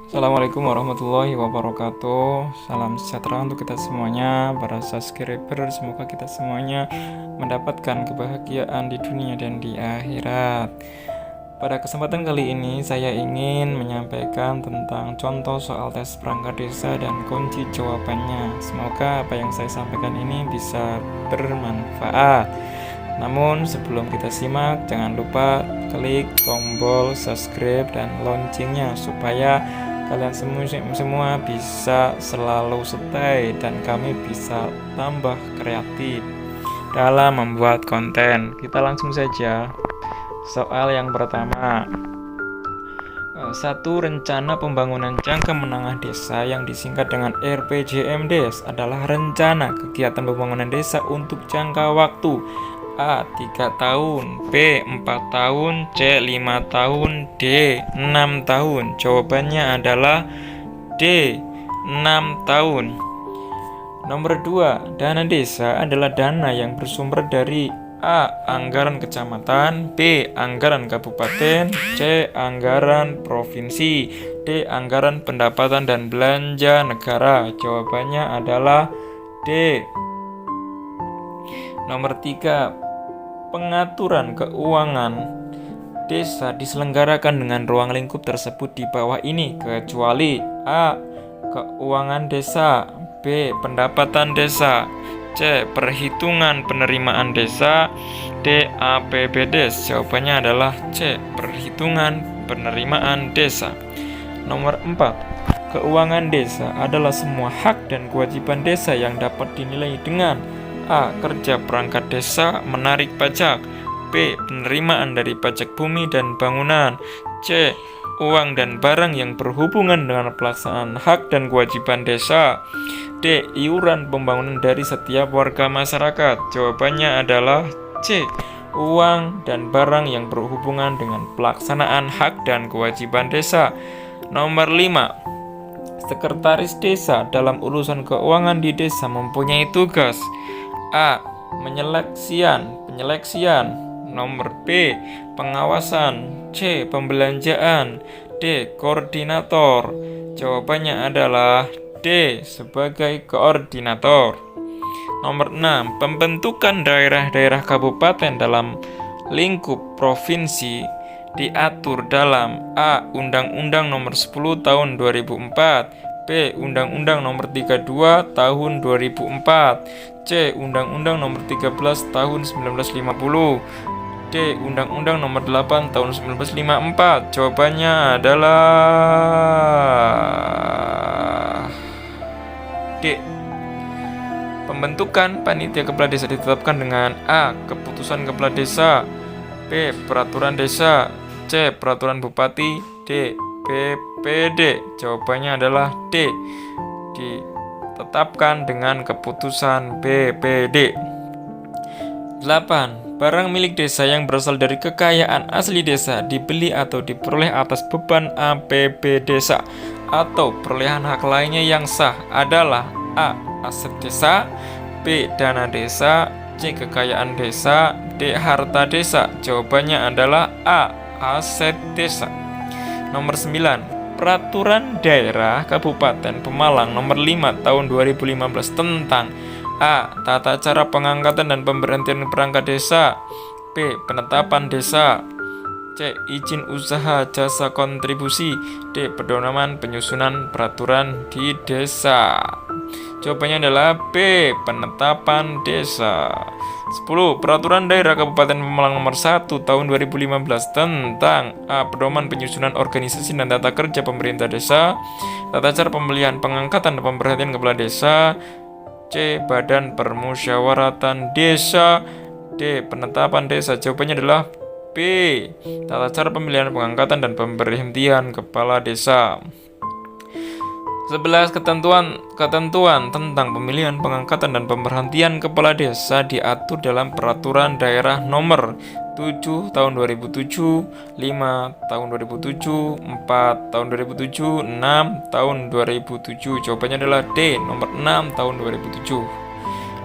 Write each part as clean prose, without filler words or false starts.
Assalamualaikum warahmatullahi wabarakatuh. Salam sejahtera untuk kita semuanya, para subscriber. Semoga kita semuanya mendapatkan kebahagiaan di dunia dan di akhirat. Pada kesempatan kali ini saya ingin menyampaikan tentang contoh soal tes perangkat desa dan kunci jawabannya. Semoga apa yang saya sampaikan ini bisa bermanfaat. Namun sebelum kita simak, jangan lupa klik tombol subscribe dan loncengnya supaya kalian semua bisa selalu stay dan kami bisa tambah kreatif dalam membuat konten. Kita langsung saja. Soal yang pertama. Satu, rencana pembangunan jangka menengah desa yang disingkat dengan RPJMDes adalah rencana kegiatan pembangunan desa untuk jangka waktu A. 3 tahun, B. 4 tahun, C. 5 tahun, D. 6 tahun. Jawabannya adalah D. 6 tahun. Nomor 2, dana desa adalah dana yang bersumber dari A. Anggaran kecamatan, B. Anggaran kabupaten, C. Anggaran provinsi, D. Anggaran pendapatan dan belanja negara. Jawabannya adalah D. Nomor 3, pengaturan keuangan desa diselenggarakan dengan ruang lingkup tersebut di bawah ini, kecuali A. Keuangan desa, B. Pendapatan desa, C. Perhitungan penerimaan desa, D. APBDes. Jawabannya adalah C. Perhitungan penerimaan desa. Nomor 4, keuangan desa adalah semua hak dan kewajiban desa yang dapat dinilai dengan A. Kerja perangkat desa menarik pajak, B. Penerimaan dari pajak bumi dan bangunan, C. Uang dan barang yang berhubungan dengan pelaksanaan hak dan kewajiban desa, D. Iuran pembangunan dari setiap warga masyarakat. Jawabannya adalah C. Uang dan barang yang berhubungan dengan pelaksanaan hak dan kewajiban desa. Nomor 5, sekretaris desa dalam urusan keuangan di desa mempunyai tugas A. Penyeleksian. Nomor B. Pengawasan. C. Pembelanjaan. D. Koordinator. Jawabannya adalah D. Sebagai koordinator. Nomor 6, pembentukan daerah-daerah kabupaten dalam lingkup provinsi diatur dalam A. Undang-Undang Nomor 10 Tahun 2004, B. Undang-Undang Nomor 32 Tahun 2004, C. Undang-Undang Nomor 13 Tahun 1950, D. Undang-Undang Nomor 8 Tahun 1954. Jawabannya adalah D. Pembentukan panitia kepala desa ditetapkan dengan A. Keputusan kepala desa, B. Peraturan desa, C. Peraturan bupati, D. BPD. Jawabannya adalah D. Ditetapkan dengan keputusan BPD. 8. Barang milik desa yang berasal dari kekayaan asli desa dibeli atau diperoleh atas beban APB desa atau perolehan hak lainnya yang sah adalah A. Aset desa, B. Dana desa, C. Kekayaan desa, D. Harta desa. Jawabannya adalah A. Aset desa. Nomor 9, Peraturan Daerah Kabupaten Pemalang Nomor 5 Tahun 2015 tentang A. Tata cara pengangkatan dan pemberhentian perangkat desa, B. Penetapan desa, C. Izin usaha jasa kontribusi, D. Pedoman penyusunan peraturan di desa. Jawabannya adalah B. Penetapan desa. 10. Peraturan Daerah Kabupaten Pemalang Nomor 1 Tahun 2015 tentang A. Pedoman penyusunan organisasi dan tata kerja pemerintah desa, tata cara pemilihan, pengangkatan dan pemberhentian kepala desa, C. Badan Permusyawaratan Desa, D. Penetapan desa. Jawabannya adalah B. Tata cara pemilihan, pengangkatan dan pemberhentian kepala desa. 11. Ketentuan tentang pemilihan, pengangkatan dan pemberhentian kepala desa diatur dalam Peraturan Daerah Nomor 7 Tahun 2007, 5 Tahun 2007, 4 Tahun 2007, 6 Tahun 2007. Jawabannya adalah D. Nomor 6 Tahun 2007.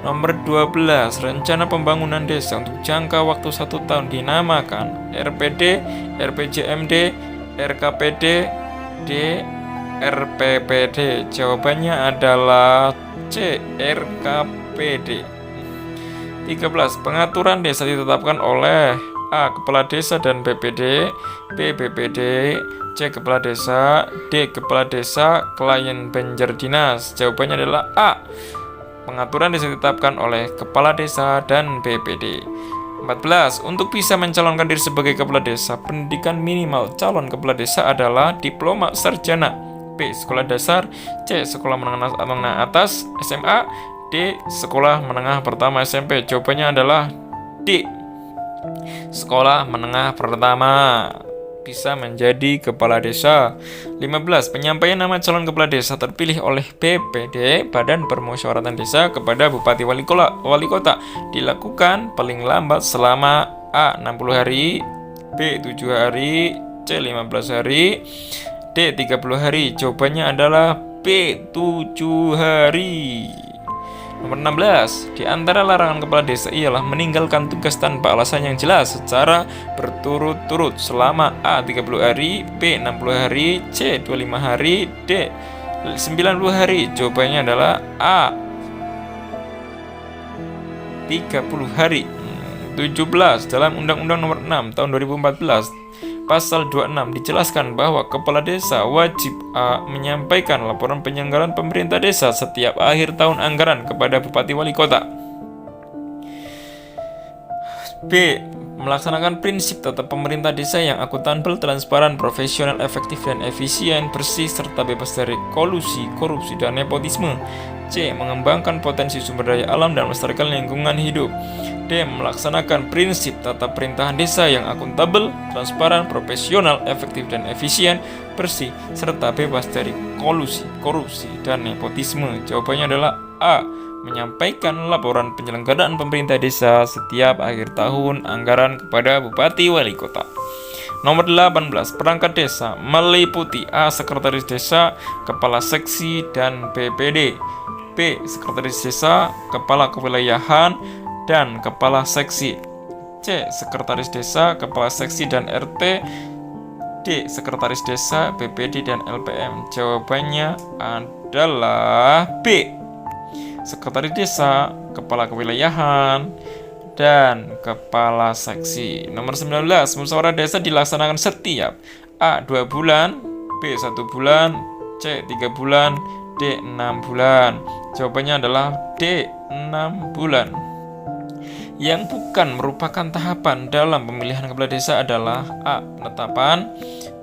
Nomor 12, rencana pembangunan desa untuk jangka waktu 1 tahun dinamakan RPD, RPJMD, RKPD, D, RPPD? Jawabannya adalah C. RKPD. 13. Pengaturan desa ditetapkan oleh A. Kepala Desa dan BPD, B. BPD, C. Kepala Desa, D. Kepala Desa klien Banjar Dinas. Jawabannya adalah A. Pengaturan desa ditetapkan oleh Kepala Desa dan BPD. 14. Untuk bisa mencalonkan diri sebagai kepala desa, pendidikan minimal calon kepala desa adalah diploma sarjana, B. Sekolah dasar, C. Sekolah menengah atas SMA, D. Sekolah menengah pertama SMP. Jawabannya adalah D. Sekolah menengah pertama bisa menjadi kepala desa. 15. Penyampaian nama calon kepala desa terpilih oleh BPD Badan Permusyawaratan Desa kepada Bupati Wali Kota dilakukan paling lambat selama A. 60 hari, B. 7 hari, C. 15 hari, D. 30 hari. Jawabannya adalah B. 7 hari. Nomor 16. Di antara larangan kepala desa ialah meninggalkan tugas tanpa alasan yang jelas secara berturut-turut selama A. 30 hari, B. 60 hari, C. 25 hari, D. 90 hari. Jawabannya adalah A. 30 hari. 17. Dalam Undang-Undang Nomor 6 Tahun 2014 Pasal 26 dijelaskan bahwa kepala desa wajib A. menyampaikan laporan penyelenggaraan pemerintah desa setiap akhir tahun anggaran kepada Bupati Wali Kota. B. Melaksanakan prinsip tata pemerintah desa yang akuntabel, transparan, profesional, efektif, dan efisien, bersih, serta bebas dari kolusi, korupsi, dan nepotisme. C. Mengembangkan potensi sumber daya alam dan melestarikan lingkungan hidup. D. Melaksanakan prinsip tata pemerintahan desa yang akuntabel, transparan, profesional, efektif, dan efisien, bersih, serta bebas dari kolusi, korupsi, dan nepotisme. Jawabannya adalah A. Menyampaikan laporan penyelenggaraan pemerintah desa setiap akhir tahun anggaran kepada Bupati Wali Kota. Nomor 18. Perangkat desa meliputi A. Sekretaris desa, kepala seksi, dan BPD. B. Sekretaris desa, kepala kewilayahan, dan kepala seksi. C. Sekretaris desa, kepala seksi, dan RT. D. Sekretaris desa, BPD, dan LPM. Jawabannya adalah B. Sekretaris desa, kepala kewilayahan, dan kepala seksi. Nomor 19. Musyawarah desa dilaksanakan setiap A. 2 bulan, B. 1 bulan, C. 3 bulan, D. 6 bulan. Jawabannya adalah D. 6 bulan. Yang bukan merupakan tahapan dalam pemilihan kepala desa adalah A. Penetapan,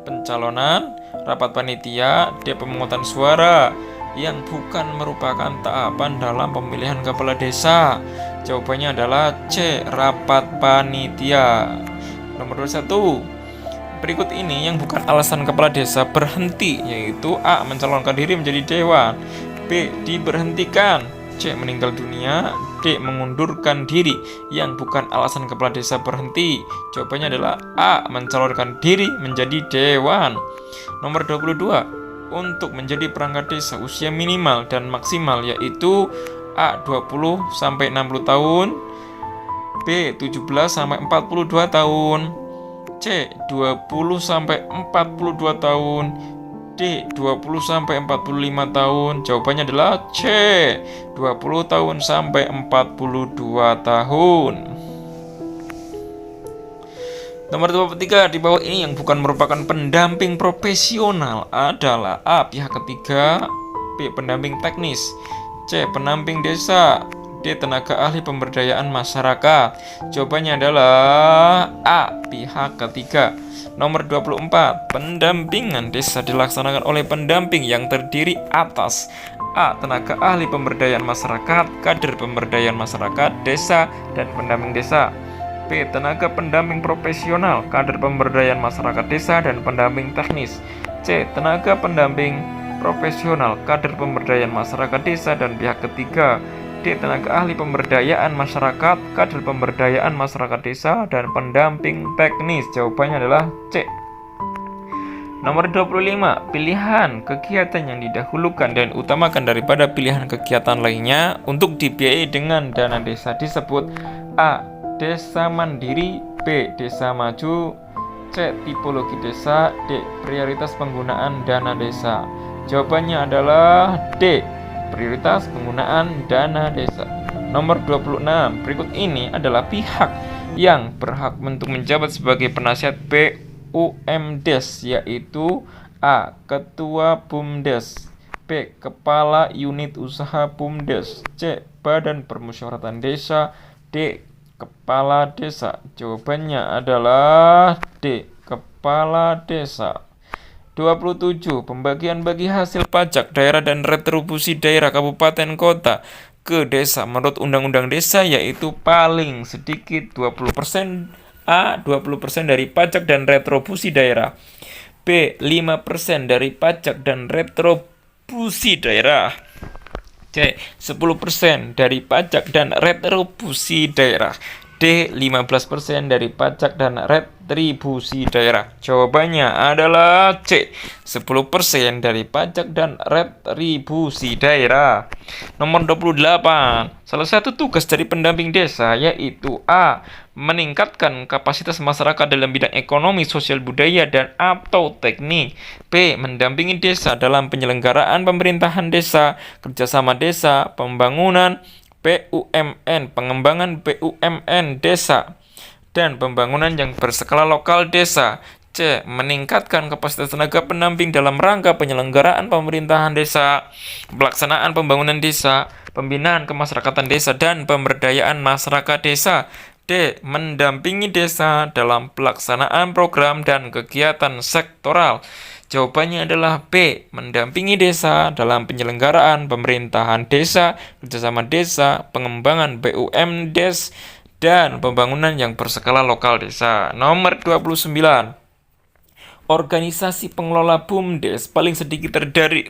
pencalonan, rapat panitia, D. Pemungutan suara. Yang bukan merupakan tahapan dalam pemilihan kepala desa, jawabannya adalah C. Rapat panitia. Nomor 21. Berikut ini yang bukan alasan kepala desa berhenti, yaitu A. Mencalonkan diri menjadi dewan, B. Diberhentikan, C. Meninggal dunia, D. Mengundurkan diri. Yang bukan alasan kepala desa berhenti, jawabannya adalah A. Mencalonkan diri menjadi dewan. Nomor 22. Untuk menjadi perangkat desa usia minimal dan maksimal yaitu A. 20-60 tahun, B. 17-42 tahun, C. 20-42 tahun, D. 20-45 tahun. Jawabannya adalah C. 20 tahun sampai 42 tahun. Nomor 23. Di bawah ini yang bukan merupakan pendamping profesional adalah A. Pihak ketiga, B. Pendamping teknis, C. Pendamping desa, D. Tenaga ahli pemberdayaan masyarakat. Jawabannya adalah A. Pihak ketiga. Nomor 24. Pendampingan desa dilaksanakan oleh pendamping yang terdiri atas A. Tenaga ahli pemberdayaan masyarakat, kader pemberdayaan masyarakat desa, dan pendamping desa. B. Tenaga pendamping profesional, kader pemberdayaan masyarakat desa, dan pendamping teknis. C. Tenaga pendamping profesional, kader pemberdayaan masyarakat desa, dan pihak ketiga. D. Tenaga ahli pemberdayaan masyarakat, kader pemberdayaan masyarakat desa, dan pendamping teknis. Jawabannya adalah C. Nomor 25. Pilihan kegiatan yang didahulukan dan utamakan daripada pilihan kegiatan lainnya untuk dibiayai dengan dana desa disebut A. Desa mandiri, B. Desa maju, C. Tipologi desa, D. Prioritas penggunaan dana desa. Jawabannya adalah D. Prioritas penggunaan dana desa. Nomor 26. Berikut ini adalah pihak yang berhak untuk menjabat sebagai penasihat BUMDes, yaitu A. Ketua BUMDes, B. Kepala Unit Usaha BUMDes, C. Badan Permusyawaratan Desa, D. Kepala Desa. Jawabannya adalah D. Kepala Desa. 27. Pembagian bagi hasil pajak daerah dan retribusi daerah kabupaten kota ke desa menurut Undang-Undang Desa, yaitu paling sedikit 20%. A. 20% dari pajak dan retribusi daerah, B. 5% dari pajak dan retribusi daerah, C. 10% dari pajak dan retribusi daerah, D. 15% dari pajak dan retribusi daerah. Jawabannya adalah C. 10% dari pajak dan retribusi daerah. Nomor 28. Salah satu tugas dari pendamping desa yaitu A. Meningkatkan kapasitas masyarakat dalam bidang ekonomi, sosial, budaya, dan atau teknik. B. Mendampingi desa dalam penyelenggaraan pemerintahan desa, kerjasama desa, pembangunan BUMN, pengembangan BUMN desa, dan pembangunan yang berskala lokal desa. C. Meningkatkan kapasitas tenaga pendamping dalam rangka penyelenggaraan pemerintahan desa, pelaksanaan pembangunan desa, pembinaan kemasyarakatan desa, dan pemberdayaan masyarakat desa. D. Mendampingi desa dalam pelaksanaan program dan kegiatan sektoral. Jawabannya adalah B. Mendampingi desa dalam penyelenggaraan pemerintahan desa, kerjasama desa, pengembangan BUMDes, dan pembangunan yang berskala lokal desa. Nomor 29. Organisasi pengelola BUMDes paling sedikit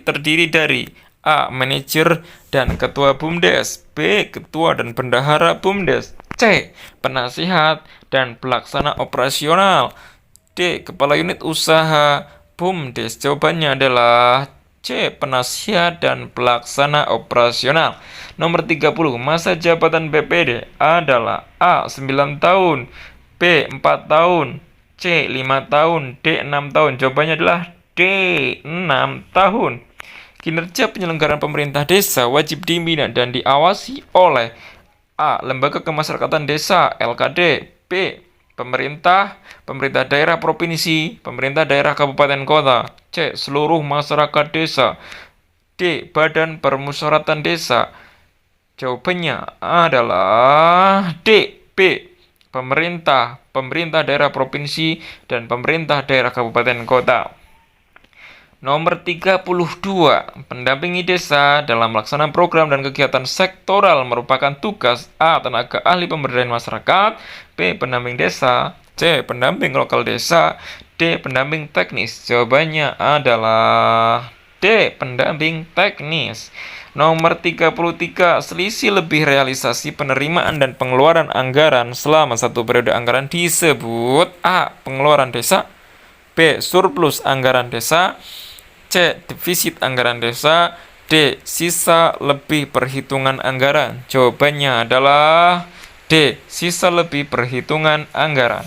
terdiri dari A. Manajer dan ketua BUMDes, B. Ketua dan bendahara BUMDes, C. Penasihat dan pelaksana operasional, D. Kepala unit usaha BUMDes. Jawabannya adalah C. Penasihat dan pelaksana operasional. Nomor 30. Masa jabatan BPD adalah A. 9 tahun, B. 4 tahun, C. 5 tahun, D. 6 tahun. Jawabannya adalah D. 6 tahun. Kinerja penyelenggaraan pemerintah desa wajib dibina dan diawasi oleh A. Lembaga Kemasyarakatan Desa LKD, B. Pemerintah daerah provinsi, pemerintah daerah kabupaten kota, C. Seluruh masyarakat desa, D. Badan Permusyawaratan Desa. Jawabannya adalah D. B. Pemerintah daerah provinsi dan pemerintah daerah kabupaten kota. Nomor 32. Pendampingi desa dalam melaksanakan program dan kegiatan sektoral merupakan tugas A. Tenaga ahli pemberdayaan masyarakat, B. Pendamping desa, C. Pendamping lokal desa, D. Pendamping teknis. Jawabannya adalah D. Pendamping teknis. Nomor 33. Selisih lebih realisasi penerimaan dan pengeluaran anggaran selama satu periode anggaran disebut A. Pengeluaran desa, B. Surplus anggaran desa, C. Defisit anggaran desa, D. Sisa lebih perhitungan anggaran. Jawabannya adalah D. Sisa lebih perhitungan anggaran.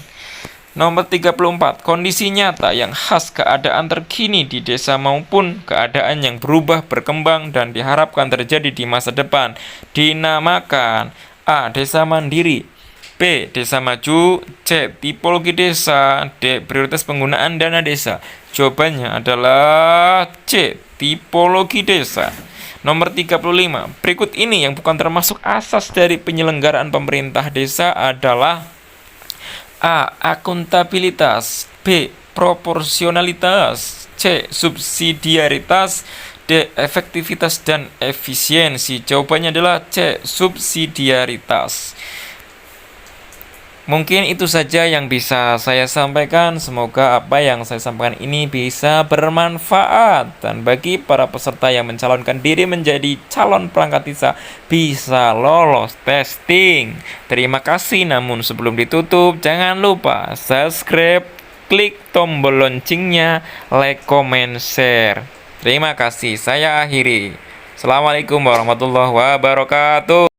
Nomor 34. Kondisi nyata yang khas keadaan terkini di desa maupun keadaan yang berubah, berkembang, dan diharapkan terjadi di masa depan dinamakan A. Desa mandiri, B. Desa maju, C. Tipologi desa, D. Prioritas penggunaan dana desa. Jawabannya adalah C. Tipologi desa. Nomor 35. Berikut ini yang bukan termasuk asas dari penyelenggaraan pemerintah desa adalah A. Akuntabilitas, B. Proporsionalitas, C. Subsidiaritas, D. Efektivitas dan efisiensi. Jawabannya adalah C. Subsidiaritas. Mungkin itu saja yang bisa saya sampaikan. Semoga apa yang saya sampaikan ini bisa bermanfaat. Dan bagi para peserta yang mencalonkan diri menjadi calon perangkat desa bisa lolos testing. Terima kasih. Namun sebelum ditutup, jangan lupa subscribe, klik tombol loncengnya, like, comment, share. Terima kasih. Saya akhiri. Assalamualaikum warahmatullahi wabarakatuh.